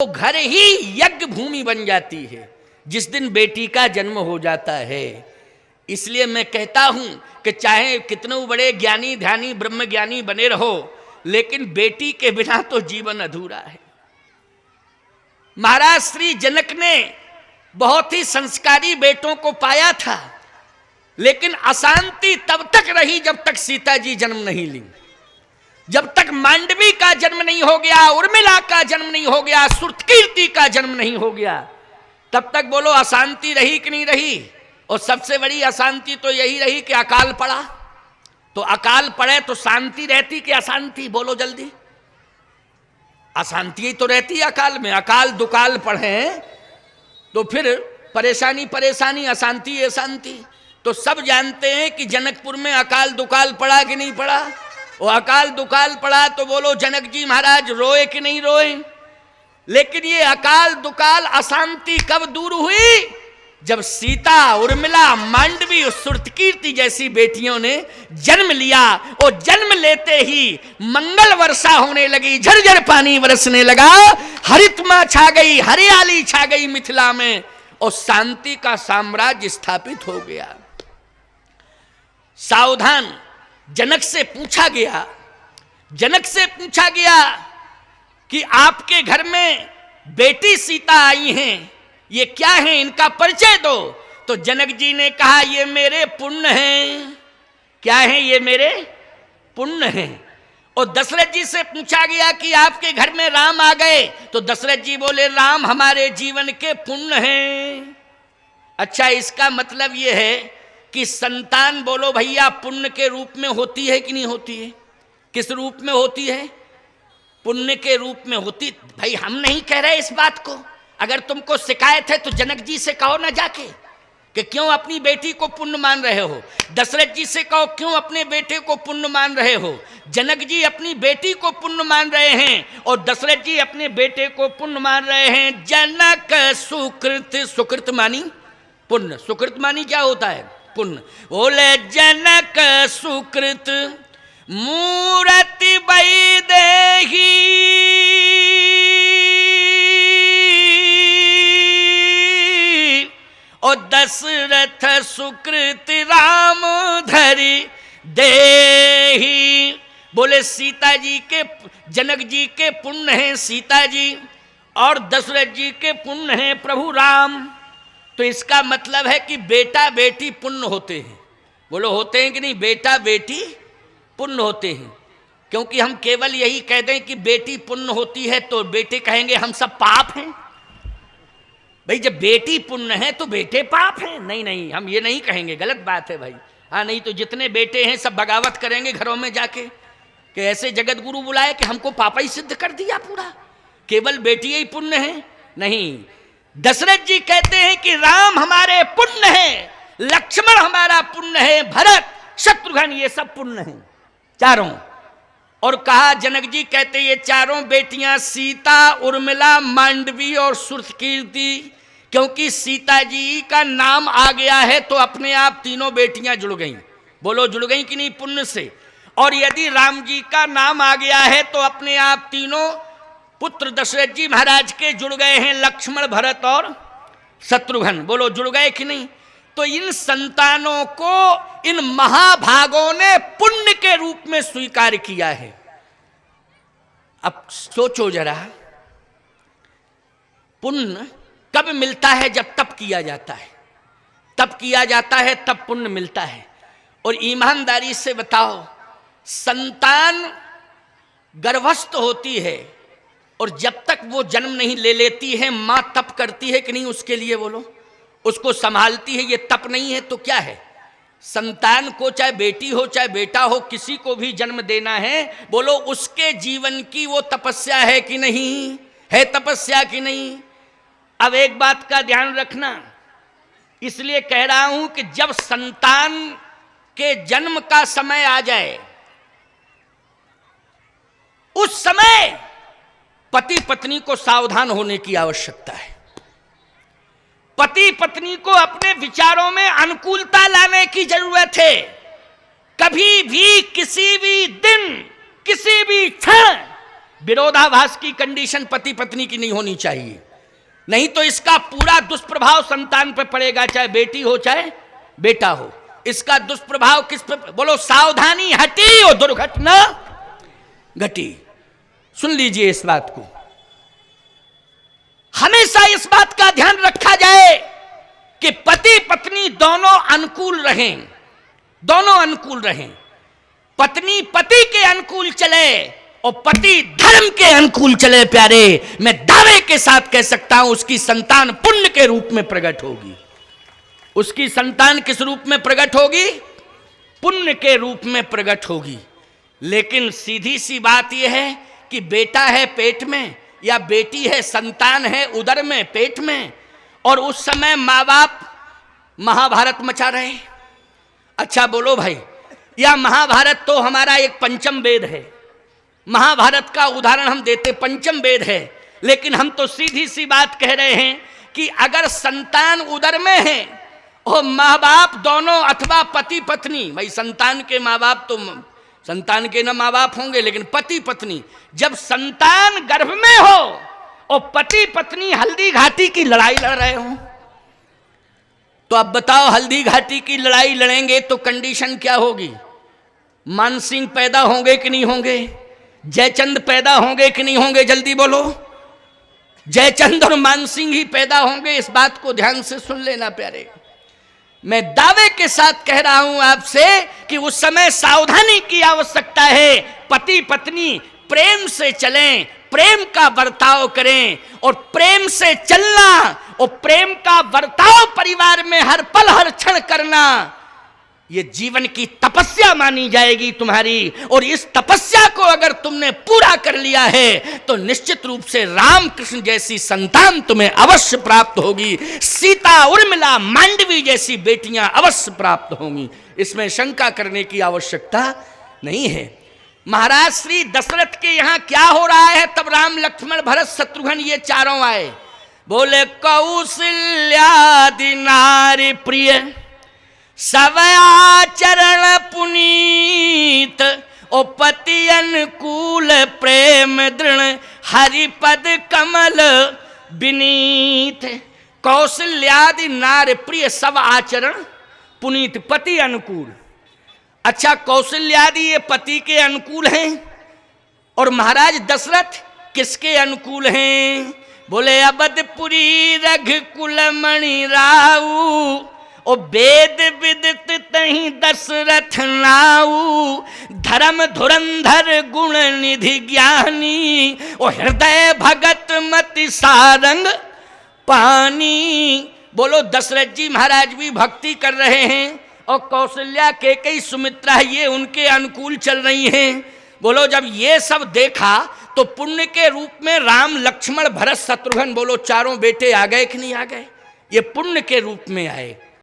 तो घर ही यज्ञ भूमि बन जाती है जिस दिन बेटी का जन्म हो जाता है। इसलिए मैं कहता हूं कि चाहे कितने बड़े ज्ञानी ध्यानी ब्रह्म ज्ञानी बने रहो, लेकिन बेटी के बिना तो जीवन अधूरा है। महाराज श्री जनक ने बहुत ही संस्कारी बेटों को पाया था, लेकिन अशांति तब तक रही जब तक सीता जी जन्म नहीं ली, जब तक मांडवी का जन्म नहीं हो गया, उर्मिला का जन्म नहीं हो गया, श्रुतकीर्ति का जन्म नहीं हो गया, तब तक बोलो अशांति रही कि नहीं रही। और सबसे बड़ी अशांति तो यही रही कि अकाल पड़ा। तो अकाल पड़े तो शांति रहती कि अशांति, बोलो जल्दी। अशांति तो रहती अकाल में। अकाल दुकाल पढ़े तो फिर परेशानी परेशानी, अशांति अशांति। तो सब जानते हैं कि जनकपुर में अकाल दुकाल पड़ा कि नहीं पड़ा। वो अकाल दुकाल पड़ा तो बोलो जनक जी महाराज रोए कि नहीं रोए। लेकिन ये अकाल दुकाल अशांति कब दूर हुई, जब सीता उर्मिला मांडवी और श्रुतकीर्ति जैसी बेटियों ने जन्म लिया। और जन्म लेते ही मंगल वर्षा होने लगी, झरझर पानी बरसने लगा, हरितमा छा गई, हरियाली छा गई मिथिला में, और शांति का साम्राज्य स्थापित हो गया। सावधान। जनक से पूछा गया, जनक से पूछा गया कि आपके घर में बेटी सीता आई हैं, ये क्या है, इनका परिचय दो। तो जनक जी ने कहा ये मेरे पुण्य हैं। क्या है ये मेरे पुण्य हैं। और दशरथ जी से पूछा गया कि आपके घर में राम आ गए, तो दशरथ जी बोले राम हमारे जीवन के पुण्य हैं। अच्छा, इसका मतलब ये है कि संतान बोलो भैया पुण्य के रूप में होती है कि नहीं होती है। किस रूप में होती है, पुण्य के रूप में होती। भाई हम नहीं कह रहे इस बात को, अगर तुमको शिकायत है तो जनक जी से कहो ना जाके कि क्यों अपनी बेटी को पुण्य मान रहे हो। दशरथ जी से कहो क्यों अपने बेटे को पुण्य मान रहे हो। जनक जी अपनी बेटी को पुण्य मान रहे हैं और दशरथ जी अपने बेटे को पुण्य मान रहे हैं। जनक सुकृत, सुकृत मानी पुण्य, सुकृत मानी क्या होता है पुण्य। बोले जनक सुकृत मूर्ति वैदेही, और दशरथ सुकृत राम धरि देही। बोले सीता जी के, जनक जी के पुण्य हैं सीता जी, और दशरथ जी के पुण्य हैं प्रभु राम। तो इसका मतलब है कि बेटा बेटी पुण्य होते हैं। बोलो होते हैं कि नहीं, बेटा बेटी पुण्य होते हैं। क्योंकि हम केवल यही कह दें कि बेटी पुण्य होती है तो बेटे कहेंगे हम सब पाप हैं। भाई जब बेटी पुण्य है तो बेटे पाप हैं। नहीं नहीं, हम ये नहीं कहेंगे, गलत बात है भाई। हाँ नहीं तो जितने बेटे हैं सब बगावत करेंगे घरों में जाके कि ऐसे जगत गुरु बुलाए कि हमको पापा ही सिद्ध कर दिया पूरा, केवल बेटी ही पुण्य है। नहीं, दशरथ जी कहते हैं कि राम हमारे पुण्य है, लक्ष्मण हमारा पुण्य है, भरत शत्रुघ्न ये सब पुण्य हैं चारों। और कहा जनक जी कहते ये चारों बेटियां सीता उर्मिला मांडवी और श्रुतकीर्ति, क्योंकि सीता जी का नाम आ गया है तो अपने आप तीनों बेटियां जुड़ गईं। बोलो जुड़ गईं कि नहीं पुण्य से। और यदि राम जी का नाम आ गया है तो अपने आप तीनों पुत्र दशरथ जी महाराज के जुड़ गए हैं, लक्ष्मण भरत और शत्रुघ्न। बोलो जुड़ गए कि नहीं। तो इन संतानों को इन महाभागों ने पुण्य के रूप में स्वीकार किया है। अब सोचो जरा, पुण्य कब मिलता है, जब तप किया जाता है। तप किया जाता है तब पुण्य मिलता है। और ईमानदारी से बताओ, संतान गर्भस्थ होती है और जब तक वो जन्म नहीं ले लेती है मां तप करती है कि नहीं उसके लिए। बोलो उसको संभालती है, ये तप नहीं है तो क्या है। संतान को चाहे बेटी हो चाहे बेटा हो, किसी को भी जन्म देना है, बोलो उसके जीवन की वो तपस्या है कि नहीं है, तपस्या कि नहीं। अब एक बात का ध्यान रखना, इसलिए कह रहा हूं कि जब संतान के जन्म का समय आ जाए उस समय पति पत्नी को सावधान होने की आवश्यकता है। पति पत्नी को अपने विचारों में अनुकूलता लाने की जरूरत है। कभी भी किसी भी दिन किसी भी क्षण विरोधाभास की कंडीशन पति पत्नी की नहीं होनी चाहिए, नहीं तो इसका पूरा दुष्प्रभाव संतान पर पड़ेगा, चाहे बेटी हो चाहे बेटा हो। इसका दुष्प्रभाव किस पर? बोलो सावधानी हटी और दुर्घटना घटी। सुन लीजिए इस बात को, हमेशा इस बात का ध्यान रखा जाए कि पति पत्नी दोनों अनुकूल रहें, दोनों अनुकूल रहें। पत्नी पति के अनुकूल चले और पति धर्म के अनुकूल चले। प्यारे, मैं दावे के साथ कह सकता हूं उसकी संतान पुण्य के रूप में प्रकट होगी। उसकी संतान किस रूप में प्रकट होगी? पुण्य के रूप में प्रकट होगी। लेकिन सीधी सी बात यह है कि बेटा है पेट में या बेटी है, संतान है उदर में, पेट में, और उस समय माँ बाप महाभारत मचा रहे। अच्छा बोलो भाई, या महाभारत तो हमारा एक पंचम वेद है, महाभारत का उदाहरण हम देते, पंचम वेद है, लेकिन हम तो सीधी सी बात कह रहे हैं कि अगर संतान उदर में है और माँ बाप दोनों अथवा पति पत्नी, भाई संतान के माँ बाप तो संतान के ना माँ बाप होंगे, लेकिन पति पत्नी, जब संतान गर्भ में हो और पति पत्नी हल्दी घाटी की लड़ाई लड़ रहे हो, तो अब बताओ हल्दी घाटी की लड़ाई लड़ेंगे तो कंडीशन क्या होगी? मानसिंह पैदा होंगे कि नहीं होंगे? जयचंद पैदा होंगे कि नहीं होंगे? जल्दी बोलो। जयचंद और मानसिंह ही पैदा होंगे, इस बात को ध्यान से सुन लेना प्यारे। मैं दावे के साथ कह रहा हूं आपसे कि उस समय सावधानी की आवश्यकता है। पति पत्नी प्रेम से चलें, प्रेम का बर्ताव करें, और प्रेम से चलना और प्रेम का बर्ताव परिवार में हर पल हर क्षण करना, ये जीवन की तपस्या मानी जाएगी तुम्हारी। और इस तपस्या को अगर तुमने पूरा कर लिया है तो निश्चित रूप से राम कृष्ण जैसी संतान तुम्हें अवश्य प्राप्त होगी, सीता उर्मिला मांडवी जैसी बेटियां अवश्य प्राप्त होंगी, इसमें शंका करने की आवश्यकता नहीं है। महाराज श्री दशरथ के यहाँ क्या हो रहा है? तब राम लक्ष्मण भरत शत्रुघ्न ये चारों आए, बोले कौशल्यादि नारी प्रिय सब आचरण पुनीत, ओ पति अनुकूल प्रेम दृढ़ हरिपद कमल विनीत। कौशल्यादि नार प्रिय सब आचरण पुनीत, पति अनुकूल। अच्छा, कौशल्यादि ये पति के अनुकूल हैं, और महाराज दशरथ किसके अनुकूल हैं? बोले अवधपुरी रघुकुल मणि राऊ, ओ वेद विदित तहि दशरथ नाऊ, धर्म धुरंधर गुण निधि ज्ञानी, ओ हृदय भगत मति सारंग पानी। बोलो दशरथ जी महाराज भी भक्ति कर रहे हैं और कौशल्या केकई सुमित्रा ये उनके अनुकूल चल रही हैं। बोलो जब ये सब देखा तो पुण्य के रूप में राम लक्ष्मण भरत शत्रुघ्न, बोलो चारों बेटे आ गए कि नहीं आ गए? ये पुण्य के रूप में आए।